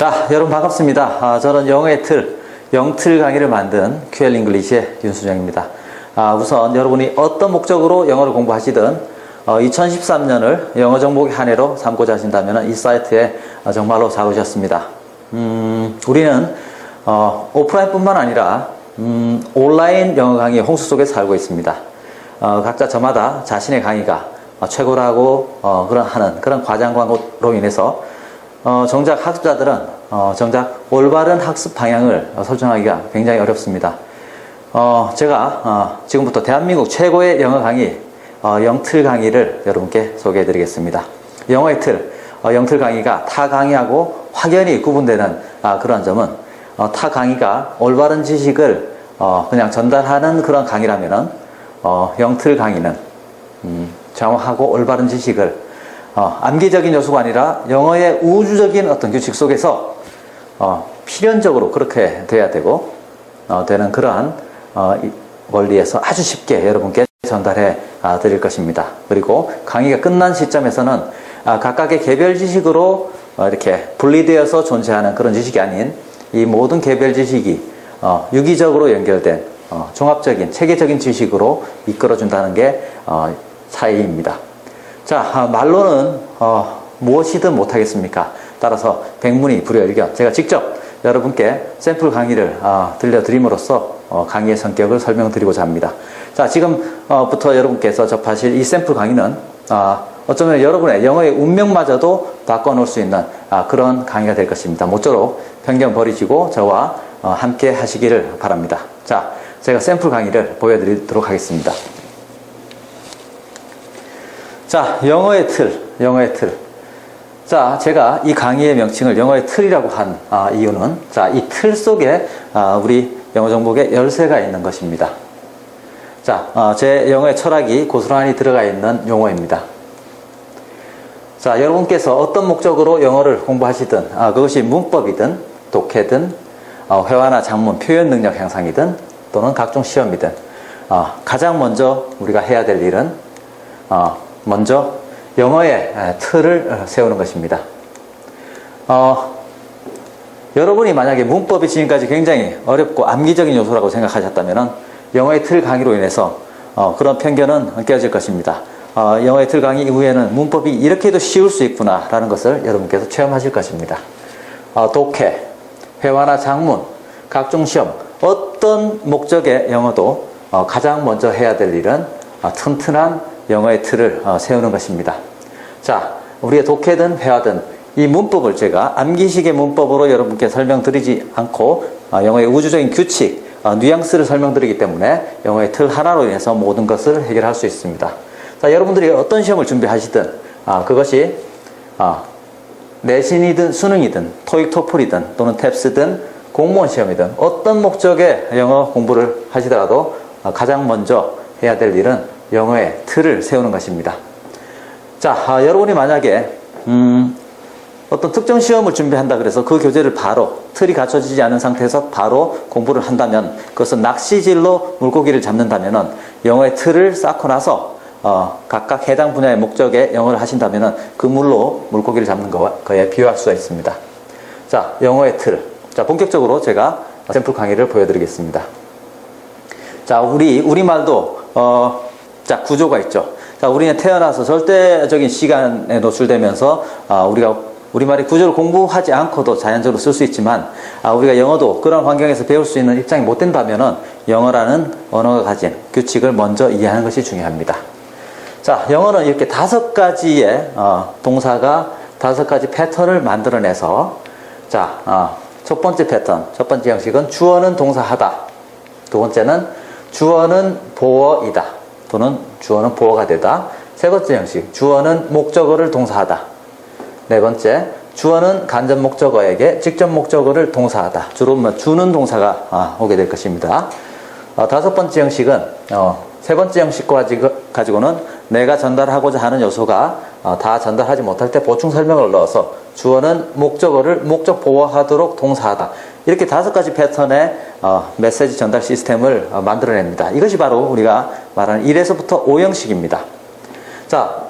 자, 여러분 반갑습니다. 저는 영어의 틀, 영틀 강의를 만든 QL 잉글리시의 윤수정입니다. 우선 여러분이 어떤 목적으로 영어를 공부하시든 2013년을 영어 정복의 한 해로 삼고자 하신다면 이 사이트에 정말로 잘 오셨습니다. 우리는 오프라인뿐만 아니라 온라인 영어 강의 홍수 속에 살고 있습니다. 각자 저마다 자신의 강의가 최고라고 하는 그런 과장광고로 인해서 정작 학습자들은 정작 올바른 학습 방향을 설정하기가 굉장히 어렵습니다. 제가 지금부터 대한민국 최고의 영어 강의 영틀 강의를 여러분께 소개해 드리겠습니다. 영어의 틀, 영틀 강의가 타 강의하고 확연히 구분되는 그런 점은 타 강의가 올바른 지식을 그냥 전달하는 그런 강의라면은 영틀 강의는 정확하고 올바른 지식을 암기적인 요소가 아니라 영어의 우주적인 어떤 규칙 속에서 필연적으로 그렇게 돼야 되고 되는 그러한 원리에서 아주 쉽게 여러분께 전달해 드릴 것입니다. 그리고 강의가 끝난 시점에서는 각각의 개별 지식으로 이렇게 분리되어서 존재하는 그런 지식이 아닌 이 모든 개별 지식이 유기적으로 연결된 종합적인 체계적인 지식으로 이끌어준다는 게 차이입니다. 자, 말로는 무엇이든 못하겠습니까? 따라서 백문이 불여일견. 제가 직접 여러분께 샘플 강의를 들려드림으로써 강의의 성격을 설명드리고자 합니다. 자, 지금부터 여러분께서 접하실 이 샘플 강의는 어쩌면 여러분의 영어의 운명마저도 바꿔놓을 수 있는 그런 강의가 될 것입니다. 모쪼록 편견 버리시고 저와 함께 하시기를 바랍니다. 자, 제가 샘플 강의를 보여드리도록 하겠습니다. 자, 영어의 틀. 자, 제가 이 강의의 명칭을 영어의 틀이라고 한 이유는 자, 이 틀 속에 우리 영어 정복의 열쇠가 있는 것입니다. 자, 제 영어의 철학이 고스란히 들어가 있는 용어입니다. 자, 여러분께서 어떤 목적으로 영어를 공부하시든 그것이 문법이든 독해든 회화나 작문, 표현 능력 향상이든 또는 각종 시험이든 가장 먼저 우리가 해야 될 일은 먼저 영어의 틀을 세우는 것입니다. 여러분이 만약에 문법이 지금까지 굉장히 어렵고 암기적인 요소라고 생각하셨다면 영어의 틀 강의로 인해서 그런 편견은 깨어질 것입니다. 영어의 틀 강의 이후에는 문법이 이렇게도 쉬울 수 있구나 라는 것을 여러분께서 체험하실 것입니다. 독해, 회화나 작문, 각종 시험, 어떤 목적의 영어도 가장 먼저 해야 될 일은 튼튼한 영어의 틀을 세우는 것입니다. 자, 우리의 독해든 회화든 이 문법을 제가 암기식의 문법으로 여러분께 설명드리지 않고 영어의 우주적인 규칙, 뉘앙스를 설명드리기 때문에 영어의 틀 하나로 인해서 모든 것을 해결할 수 있습니다. 자, 여러분들이 어떤 시험을 준비하시든 그것이 내신이든 수능이든 토익 토플이든 또는 탭스든 공무원 시험이든 어떤 목적의 영어 공부를 하시더라도 가장 먼저 해야 될 일은 영어의 틀을 세우는 것입니다. 자, 여러분이 만약에 어떤 특정 시험을 준비한다 그래서 그 교재를 바로 틀이 갖춰지지 않은 상태에서 바로 공부를 한다면 그것은 낚시질로 물고기를 잡는다면 영어의 틀을 쌓고 나서 각각 해당 분야의 목적의 영어를 하신다면 그 물로 물고기를 잡는 거에 비유할 수가 있습니다. 자, 영어의 틀. 자, 본격적으로 제가 샘플 강의를 보여드리겠습니다. 자, 우리말도 자, 구조가 있죠. 자, 우리는 태어나서 절대적인 시간에 노출되면서 우리가 우리말의 구조를 공부하지 않고도 자연적으로 쓸 수 있지만 우리가 영어도 그런 환경에서 배울 수 있는 입장이 못 된다면은 영어라는 언어가 가진 규칙을 먼저 이해하는 것이 중요합니다. 자, 영어는 이렇게 5가지의 동사가 5가지 패턴을 만들어내서 자, 첫 번째 패턴, 첫 번째 형식은 주어는 동사하다. 두 번째는 주어는 보어이다. 또는 주어는 보어가 되다. 세 번째 형식, 주어는 목적어를 동사하다. 네 번째, 주어는 간접 목적어에게 직접 목적어를 동사하다. 주로 주는 동사가 오게 될 것입니다. 다섯 번째 형식은 세 번째 형식과 가지고는 내가 전달하고자 하는 요소가 다 전달하지 못할 때 보충 설명을 넣어서 주어는 목적어를 목적 보어하도록 동사하다. 이렇게 5가지 패턴의 메시지 전달 시스템을 만들어냅니다. 이것이 바로 우리가 말하는 1에서부터 5형식입니다. 자,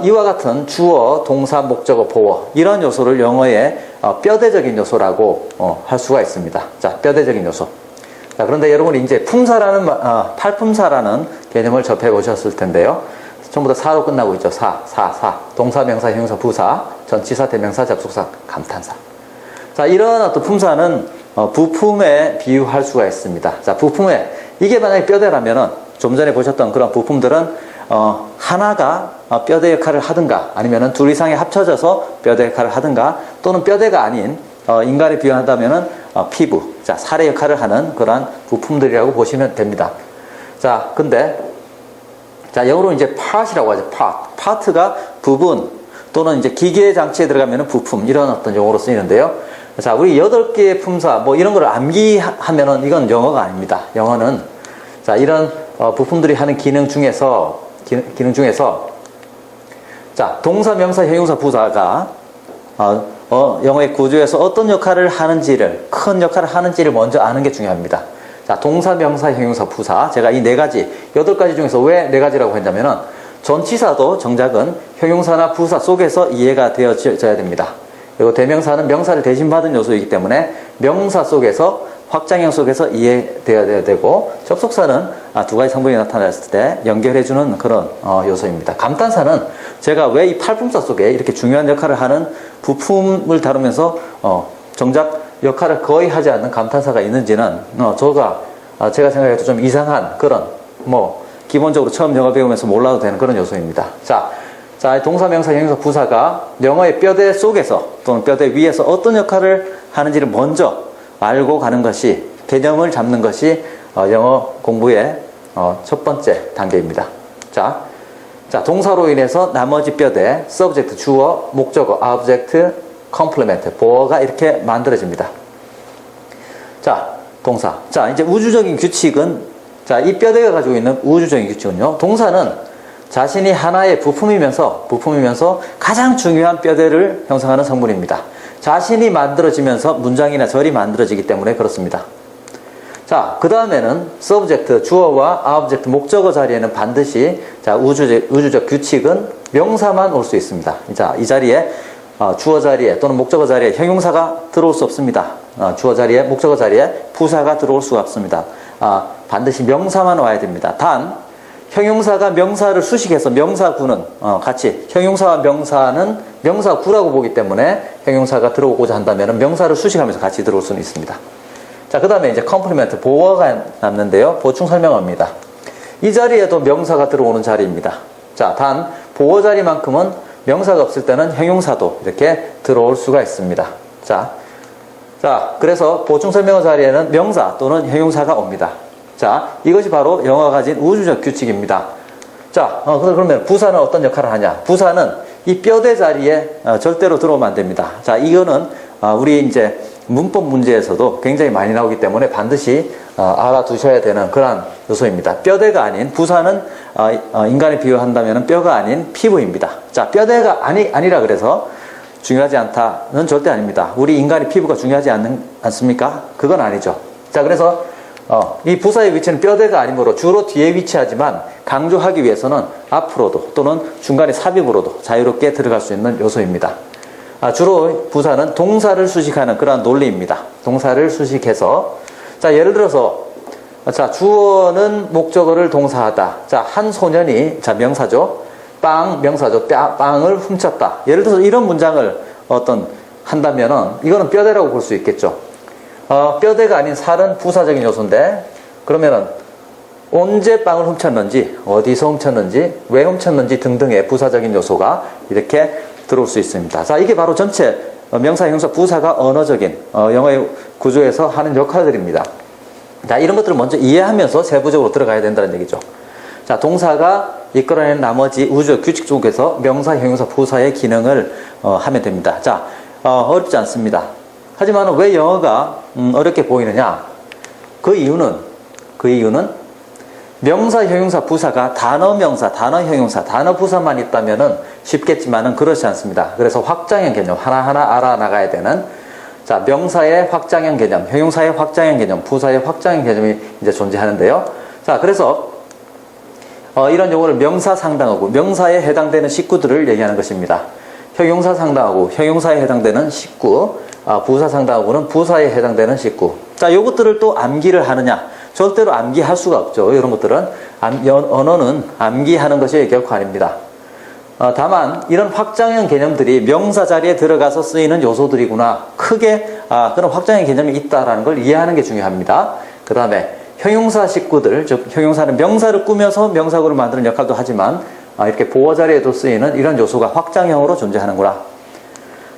이와 같은 주어, 동사, 목적어, 보어 이런 요소를 영어의 뼈대적인 요소라고 할 수가 있습니다. 자, 뼈대적인 요소. 자, 그런데 여러분이 이제 품사라는 팔품사라는 개념을 접해 보셨을 텐데요. 전부 다 사로 끝나고 있죠. 사. 동사, 명사, 형용사, 부사, 전치사, 대명사, 접속사, 감탄사. 자, 이런 어떤 품사는 부품에 비유할 수가 있습니다. 자, 부품에 이게 만약에 뼈대라면은 좀 전에 보셨던 그런 부품들은 하나가 뼈대 역할을 하든가 아니면은 둘 이상이 합쳐져서 뼈대 역할을 하든가 또는 뼈대가 아닌 인간에 비유한다면은 피부, 자, 살의 역할을 하는 그러한 부품들이라고 보시면 됩니다. 자, 근데 자, 영어로 이제 part이라고 하죠. part가 부분 또는 이제 기계 장치에 들어가면은 부품 이런 어떤 용어로 쓰이는데요. 자, 우리 8개의 품사 뭐 이런 걸 암기하면은 이건 영어가 아닙니다. 영어는 자, 이런 부품들이 하는 기능 중에서 자, 동사, 명사, 형용사, 부사가 영어의 구조에서 어떤 역할을 하는지를 큰 역할을 하는지를 먼저 아는 게 중요합니다. 자, 동사, 명사, 형용사, 부사. 제가 이 4가지, 8가지 중에서 왜 4가지라고 했냐면은 전치사도 정작은 형용사나 부사 속에서 이해가 되어져야 됩니다. 그리고 대명사는 명사를 대신받은 요소이기 때문에 명사 속에서 확장형 속에서 이해되어야 되고 접속사는 2가지 성분이 나타났을 때 연결해주는 그런 요소입니다. 감탄사는 제가 왜 이 팔품사 속에 이렇게 중요한 역할을 하는 부품을 다루면서 정작 역할을 거의 하지 않는 감탄사가 있는지는 제가 생각해도 좀 이상한 그런 기본적으로 처음 영어 배우면서 몰라도 되는 그런 요소입니다. 자, 동사, 명사, 형용사, 부사가 영어의 뼈대 속에서 또는 뼈대 위에서 어떤 역할을 하는지를 먼저 알고 가는 것이, 개념을 잡는 것이 영어 공부의 첫 번째 단계입니다. 자, 동사로 인해서 나머지 뼈대, subject, 주어, 목적어, object, complement, 보어가 이렇게 만들어집니다. 자, 동사. 자, 이제 우주적인 규칙은, 자, 이 뼈대가 가지고 있는 우주적인 규칙은요, 동사는 자신이 하나의 부품이면서 가장 중요한 뼈대를 형성하는 성분입니다. 자신이 만들어지면서 문장이나 절이 만들어지기 때문에 그렇습니다. 자, 그 다음에는 subject, 주어와 object, 목적어 자리에는 반드시 자, 우주적 규칙은 명사만 올 수 있습니다. 자, 이 자리에 주어 자리에 또는 목적어 자리에 형용사가 들어올 수 없습니다. 주어 자리에, 목적어 자리에 부사가 들어올 수가 없습니다. 반드시 명사만 와야 됩니다. 단 형용사가 명사를 수식해서 명사구는 같이 형용사와 명사는 명사구라고 보기 때문에 형용사가 들어오고자 한다면 명사를 수식하면서 같이 들어올 수는 있습니다. 자, 그 다음에 이제 컴플리멘트, 보어가 남는데요. 보충 설명어입니다. 이 자리에도 명사가 들어오는 자리입니다. 자, 단 보어 자리만큼은 명사가 없을 때는 형용사도 이렇게 들어올 수가 있습니다. 자, 그래서 보충 설명어 자리에는 명사 또는 형용사가 옵니다. 자, 이것이 바로 영어가 가진 우주적 규칙입니다. 자, 그러면 부사는 어떤 역할을 하냐? 부사는 이 뼈대 자리에 절대로 들어오면 안 됩니다. 자, 이거는 우리 이제 문법 문제에서도 굉장히 많이 나오기 때문에 반드시 알아두셔야 되는 그런 요소입니다. 뼈대가 아닌, 부사는 인간에 비유한다면 뼈가 아닌 피부입니다. 자, 뼈대가 아니라 그래서 중요하지 않다는 절대 아닙니다. 우리 인간의 피부가 중요하지 않습니까? 그건 아니죠. 자, 그래서 이 부사의 위치는 뼈대가 아니므로 주로 뒤에 위치하지만 강조하기 위해서는 앞으로도 또는 중간에 삽입으로도 자유롭게 들어갈 수 있는 요소입니다. 주로 부사는 동사를 수식하는 그런 논리입니다. 동사를 수식해서, 자, 예를 들어서, 자, 주어는 목적어를 동사하다. 자, 한 소년이, 자, 명사죠. 명사죠. 빵을 훔쳤다. 예를 들어서 이런 문장을 한다면은 이거는 뼈대라고 볼 수 있겠죠. 뼈대가 아닌 살은 부사적인 요소인데, 그러면은 언제 빵을 훔쳤는지, 어디서 훔쳤는지, 왜 훔쳤는지 등등의 부사적인 요소가 이렇게 들어올 수 있습니다. 자, 이게 바로 전체 명사, 형용사, 부사가 언어적인 영어의 구조에서 하는 역할들입니다. 자, 이런 것들을 먼저 이해하면서 세부적으로 들어가야 된다는 얘기죠. 자, 동사가 이끌어내는 나머지 우주적 규칙 속에서 명사, 형용사, 부사의 기능을 하면 됩니다. 자, 어렵지 않습니다. 하지만 왜 영어가 어렵게 보이느냐? 그 이유는 명사, 형용사, 부사가 단어 명사, 단어 형용사, 단어 부사만 있다면은 쉽겠지만은 그렇지 않습니다. 그래서 확장형 개념 하나하나 알아나가야 되는, 자, 명사의 확장형 개념, 형용사의 확장형 개념, 부사의 확장형 개념이 이제 존재하는데요. 자, 그래서 이런 용어를 명사상당하고 명사에 해당되는 식구들을 얘기하는 것입니다. 형용사상당하고 형용사에 해당되는 식구, 부사상당하고는 부사에 해당되는 식구. 자, 이것들을 또 암기를 하느냐? 절대로 암기할 수가 없죠. 이런 것들은 언어는 암기하는 것이 결코 아닙니다. 다만 이런 확장형 개념들이 명사 자리에 들어가서 쓰이는 요소들이구나. 크게 그런 확장형 개념이 있다라는 걸 이해하는 게 중요합니다. 그 다음에 형용사 식구들, 즉 형용사는 명사를 꾸며서 명사구를 만드는 역할도 하지만 이렇게 보어 자리에도 쓰이는 이런 요소가 확장형으로 존재하는구나.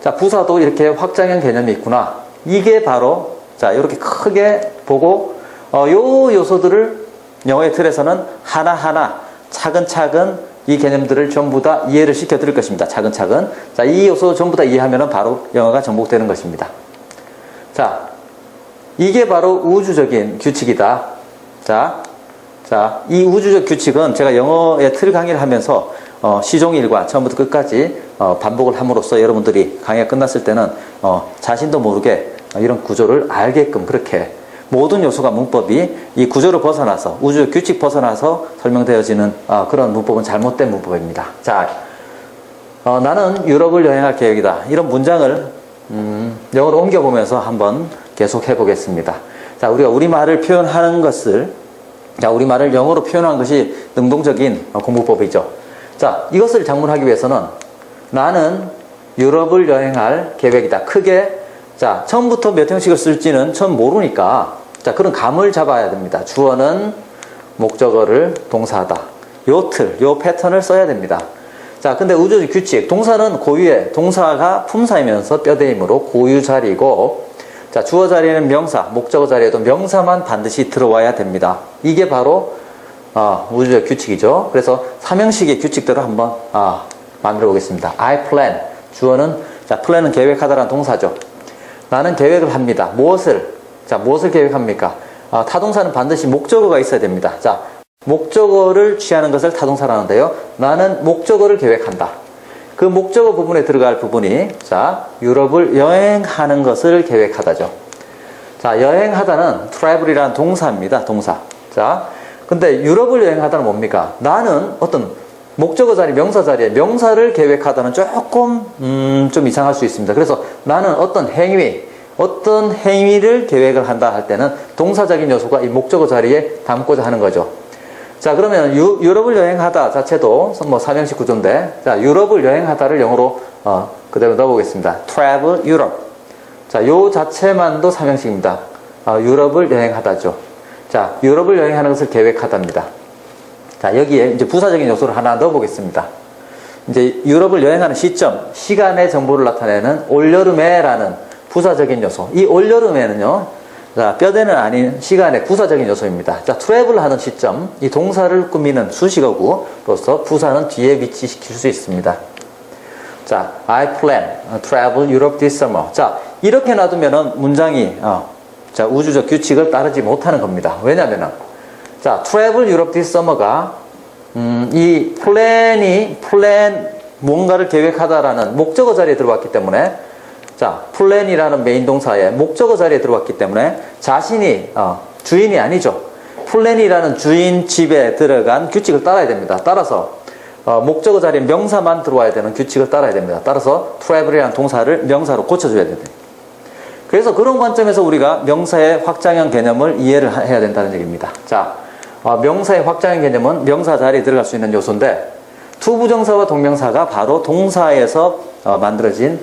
자, 부사도 이렇게 확장형 개념이 있구나. 이게 바로 자, 이렇게 크게 보고 요 요소들을 영어의 틀에서는 하나하나 차근차근 이 개념들을 전부 다 이해를 시켜 드릴 것입니다. 차근차근. 자, 이 요소 전부 다 이해하면 바로 영어가 정복되는 것입니다. 자, 이게 바로 우주적인 규칙이다. 자, 이 우주적 규칙은 제가 영어의 틀 강의를 하면서 시종일관 처음부터 끝까지 반복을 함으로써 여러분들이 강의가 끝났을 때는 자신도 모르게 이런 구조를 알게끔 그렇게 모든 요소가 문법이 이 구조를 벗어나서 우주적 규칙 벗어나서 설명되어지는 그런 문법은 잘못된 문법입니다. 자, 나는 유럽을 여행할 계획이다. 이런 문장을 영어로 옮겨보면서 한번 계속 해보겠습니다. 자, 우리가 우리말을 표현하는 것을 우리말을 영어로 표현한 것이 능동적인 공부법이죠. 자, 이것을 작문하기 위해서는 나는 유럽을 여행할 계획이다. 크게 자, 처음부터 몇 형식을 쓸지는 처음 모르니까 자, 그런 감을 잡아야 됩니다. 주어는 목적어를 동사하다. 요 틀, 요 패턴을 써야 됩니다. 자, 근데 우주적 규칙, 동사는 고유의, 동사가 품사이면서 뼈대임으로 고유 자리고, 자, 주어 자리에는 명사, 목적어 자리에도 명사만 반드시 들어와야 됩니다. 이게 바로 우주적 규칙이죠. 그래서 삼형식의 규칙들을 한번 만들어 보겠습니다. I plan, 주어는 자, plan은 계획하다라는 동사죠. 나는 계획을 합니다. 무엇을 계획합니까? 타동사는 반드시 목적어가 있어야 됩니다. 자, 목적어를 취하는 것을 타동사로 하는데요. 나는 목적어를 계획한다. 그 목적어 부분에 들어갈 부분이 자, 유럽을 여행하는 것을 계획하다죠. 자, 여행하다는 travel이라는 동사입니다. 동사. 자, 근데 유럽을 여행하다는 뭡니까? 나는 어떤 목적어 자리, 명사 자리에 명사를 계획하다는 조금 좀 이상할 수 있습니다. 그래서 나는 어떤 행위를 계획을 한다 할 때는 동사적인 요소가 이 목적어 자리에 담고자 하는 거죠. 자, 그러면 유럽을 여행하다 자체도 뭐 삼형식 구조인데, 자, 유럽을 여행하다를 영어로 그대로 넣어보겠습니다. Travel Europe. 자, 요 자체만도 삼형식입니다. 유럽을 여행하다죠. 자, 유럽을 여행하는 것을 계획하답니다. 자, 여기에 이제 부사적인 요소를 하나 넣어보겠습니다. 이제 유럽을 여행하는 시점, 시간의 정보를 나타내는 올여름에라는 부사적인 요소. 이 올여름에는요, 자, 뼈대는 아닌 시간의 부사적인 요소입니다. 자, 트래블 하는 시점, 이 동사를 꾸미는 수식어구로서 부사는 뒤에 위치시킬 수 있습니다. 자, I plan travel Europe this summer. 자, 이렇게 놔두면은 문장이 자, 우주적 규칙을 따르지 못하는 겁니다. 왜냐면은 자, travel Europe this summer가 이 plan 뭔가를 계획하다라는 목적어 자리에 들어왔기 때문에 자, 플랜이라는 메인 동사의 목적어 자리에 들어왔기 때문에 자신이 주인이 아니죠. 플랜이라는 주인 집에 들어간 규칙을 따라야 됩니다. 따라서 목적어 자리에 명사만 들어와야 되는 규칙을 따라야 됩니다. 따라서 travel이라는 동사를 명사로 고쳐줘야 됩니다. 그래서 그런 관점에서 우리가 명사의 확장형 개념을 이해를 해야 된다는 얘기입니다. 자, 명사의 확장형 개념은 명사 자리에 들어갈 수 있는 요소인데 투부정사와 동명사가 바로 동사에서 만들어진